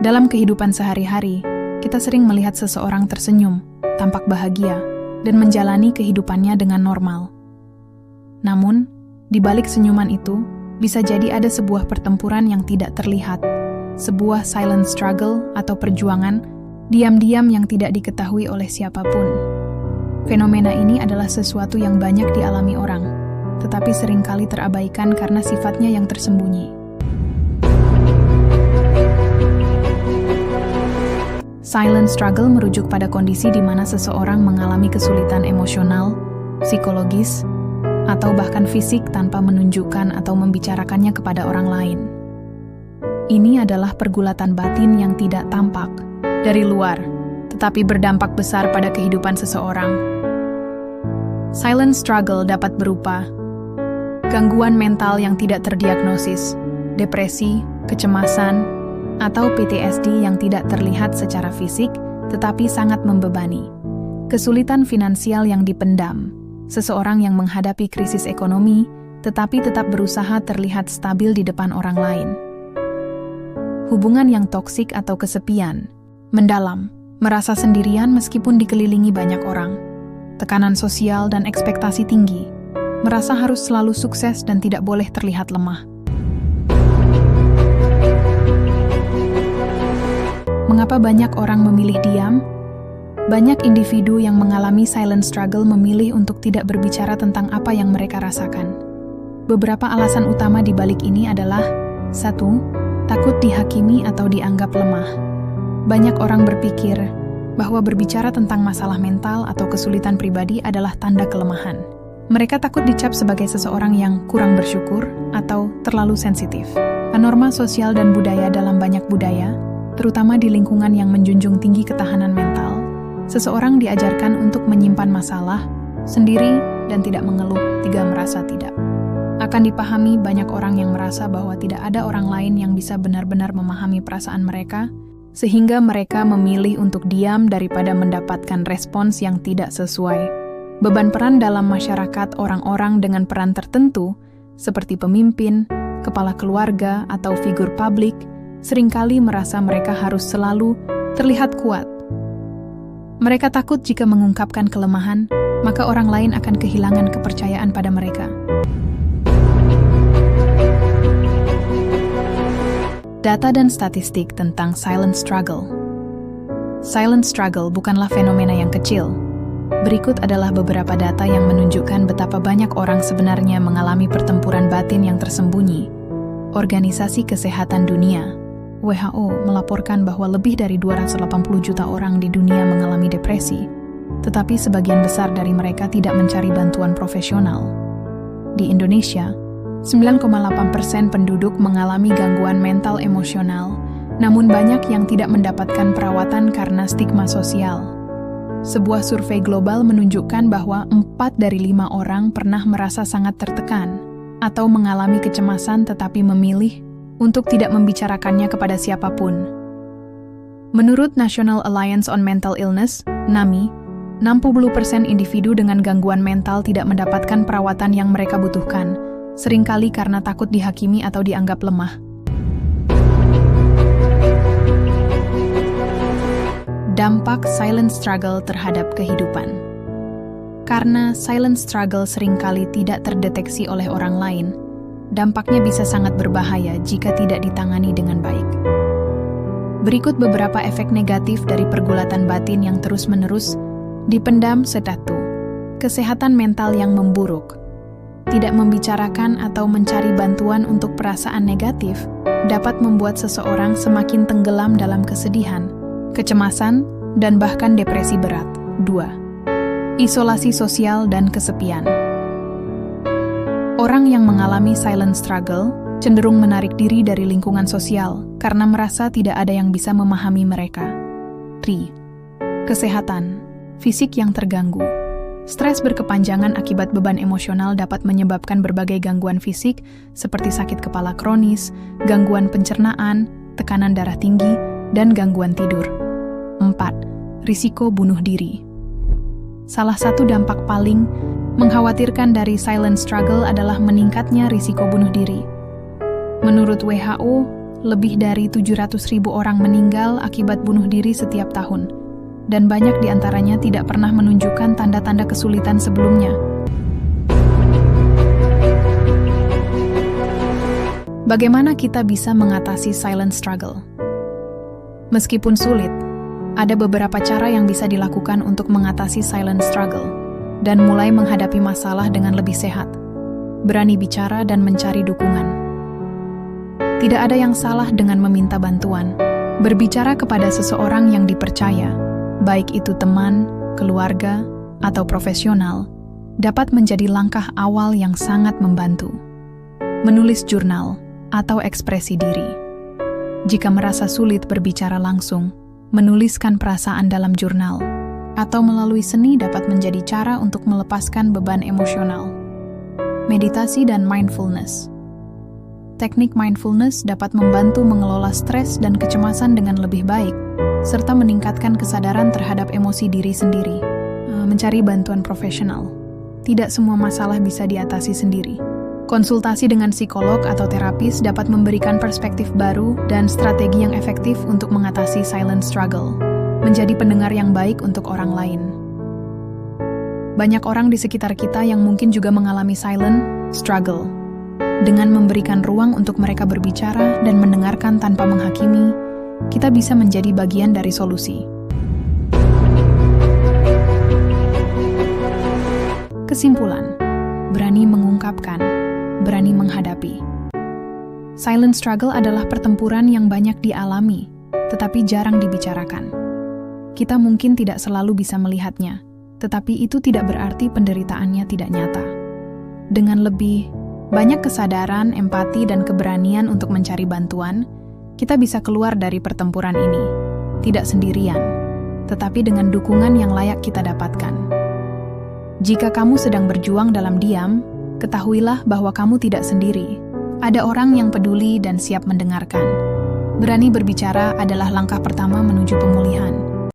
Dalam kehidupan sehari-hari, kita sering melihat seseorang tersenyum, tampak bahagia, dan menjalani kehidupannya dengan normal. Namun, di balik senyuman itu, bisa jadi ada sebuah pertempuran yang tidak terlihat, sebuah silent struggle atau perjuangan diam-diam yang tidak diketahui oleh siapapun. Fenomena ini adalah sesuatu yang banyak dialami orang, tetapi seringkali terabaikan karena sifatnya yang tersembunyi. Silent struggle merujuk pada kondisi di mana seseorang mengalami kesulitan emosional, psikologis, atau bahkan fisik tanpa menunjukkan atau membicarakannya kepada orang lain. Ini adalah pergulatan batin yang tidak tampak dari luar, tetapi berdampak besar pada kehidupan seseorang. Silent struggle dapat berupa gangguan mental yang tidak terdiagnosis, depresi, kecemasan, atau PTSD yang tidak terlihat secara fisik, tetapi sangat membebani. Kesulitan finansial yang dipendam, seseorang yang menghadapi krisis ekonomi, tetapi tetap berusaha terlihat stabil di depan orang lain. Hubungan yang toksik atau kesepian, mendalam, merasa sendirian meskipun dikelilingi banyak orang. Tekanan sosial dan ekspektasi tinggi, merasa harus selalu sukses dan tidak boleh terlihat lemah. Mengapa banyak orang memilih diam? Banyak individu yang mengalami silent struggle memilih untuk tidak berbicara tentang apa yang mereka rasakan. Beberapa alasan utama di balik ini adalah 1. Takut dihakimi atau dianggap lemah. Banyak orang berpikir bahwa berbicara tentang masalah mental atau kesulitan pribadi adalah tanda kelemahan. Mereka takut dicap sebagai seseorang yang kurang bersyukur atau terlalu sensitif. Norma sosial dan budaya dalam banyak budaya, terutama di lingkungan yang menjunjung tinggi ketahanan mental, seseorang diajarkan untuk menyimpan masalah sendiri dan tidak mengeluh jika merasa tidak akan dipahami. Banyak orang yang merasa bahwa tidak ada orang lain yang bisa benar-benar memahami perasaan mereka, sehingga mereka memilih untuk diam daripada mendapatkan respons yang tidak sesuai. Beban peran dalam masyarakat orang-orang dengan peran tertentu, seperti pemimpin, kepala keluarga, atau figur publik, seringkali merasa mereka harus selalu terlihat kuat. Mereka takut jika mengungkapkan kelemahan, maka orang lain akan kehilangan kepercayaan pada mereka. Data dan statistik tentang silent struggle. Silent struggle bukanlah fenomena yang kecil. Berikut adalah beberapa data yang menunjukkan betapa banyak orang sebenarnya mengalami pertempuran batin yang tersembunyi. Organisasi Kesehatan Dunia (WHO) melaporkan bahwa lebih dari 280 juta orang di dunia mengalami depresi, tetapi sebagian besar dari mereka tidak mencari bantuan profesional. Di Indonesia, 9,8% penduduk mengalami gangguan mental emosional, namun banyak yang tidak mendapatkan perawatan karena stigma sosial. Sebuah survei global menunjukkan bahwa 4 dari 5 orang pernah merasa sangat tertekan atau mengalami kecemasan tetapi memilih untuk tidak membicarakannya kepada siapapun. Menurut National Alliance on Mental Illness, NAMI, 60% individu dengan gangguan mental tidak mendapatkan perawatan yang mereka butuhkan, seringkali karena takut dihakimi atau dianggap lemah. Dampak silent struggle terhadap kehidupan. Karena silent struggle seringkali tidak terdeteksi oleh orang lain, dampaknya bisa sangat berbahaya jika tidak ditangani dengan baik. Berikut beberapa efek negatif dari pergulatan batin yang terus-menerus dipendam. 1. Kesehatan mental yang memburuk. Tidak membicarakan atau mencari bantuan untuk perasaan negatif dapat membuat seseorang semakin tenggelam dalam kesedihan, kecemasan, dan bahkan depresi berat. 2. Isolasi sosial dan kesepian. Orang yang mengalami silent struggle cenderung menarik diri dari lingkungan sosial karena merasa tidak ada yang bisa memahami mereka. 3. Kesehatan fisik yang terganggu. Stres berkepanjangan akibat beban emosional dapat menyebabkan berbagai gangguan fisik seperti sakit kepala kronis, gangguan pencernaan, tekanan darah tinggi, dan gangguan tidur. 4. Risiko bunuh diri. Salah satu dampak paling mengkhawatirkan dari silent struggle adalah meningkatnya risiko bunuh diri. Menurut WHO, lebih dari 700.000 orang meninggal akibat bunuh diri setiap tahun, dan banyak di antaranya tidak pernah menunjukkan tanda-tanda kesulitan sebelumnya. Bagaimana kita bisa mengatasi silent struggle? Meskipun sulit, ada beberapa cara yang bisa dilakukan untuk mengatasi silent struggle dan mulai menghadapi masalah dengan lebih sehat, berani bicara dan mencari dukungan. Tidak ada yang salah dengan meminta bantuan. Berbicara kepada seseorang yang dipercaya, baik itu teman, keluarga, atau profesional, dapat menjadi langkah awal yang sangat membantu. Menulis jurnal atau ekspresi diri. Jika merasa sulit berbicara langsung, menuliskan perasaan dalam jurnal atau melalui seni dapat menjadi cara untuk melepaskan beban emosional. Meditasi dan mindfulness. Teknik mindfulness dapat membantu mengelola stres dan kecemasan dengan lebih baik, serta meningkatkan kesadaran terhadap emosi diri sendiri. Mencari bantuan profesional. Tidak semua masalah bisa diatasi sendiri. Konsultasi dengan psikolog atau terapis dapat memberikan perspektif baru dan strategi yang efektif untuk mengatasi silent struggle. Menjadi pendengar yang baik untuk orang lain. Banyak orang di sekitar kita yang mungkin juga mengalami silent struggle. Dengan memberikan ruang untuk mereka berbicara dan mendengarkan tanpa menghakimi, kita bisa menjadi bagian dari solusi. Kesimpulan, berani mengungkapkan, berani menghadapi. Silent struggle adalah pertempuran yang banyak dialami, tetapi jarang dibicarakan. Kita mungkin tidak selalu bisa melihatnya, tetapi itu tidak berarti penderitaannya tidak nyata. Dengan lebih banyak kesadaran, empati, dan keberanian untuk mencari bantuan, kita bisa keluar dari pertempuran ini. Tidak sendirian, tetapi dengan dukungan yang layak kita dapatkan. Jika kamu sedang berjuang dalam diam, ketahuilah bahwa kamu tidak sendiri. Ada orang yang peduli dan siap mendengarkan. Berani berbicara adalah langkah pertama menuju pemulihan.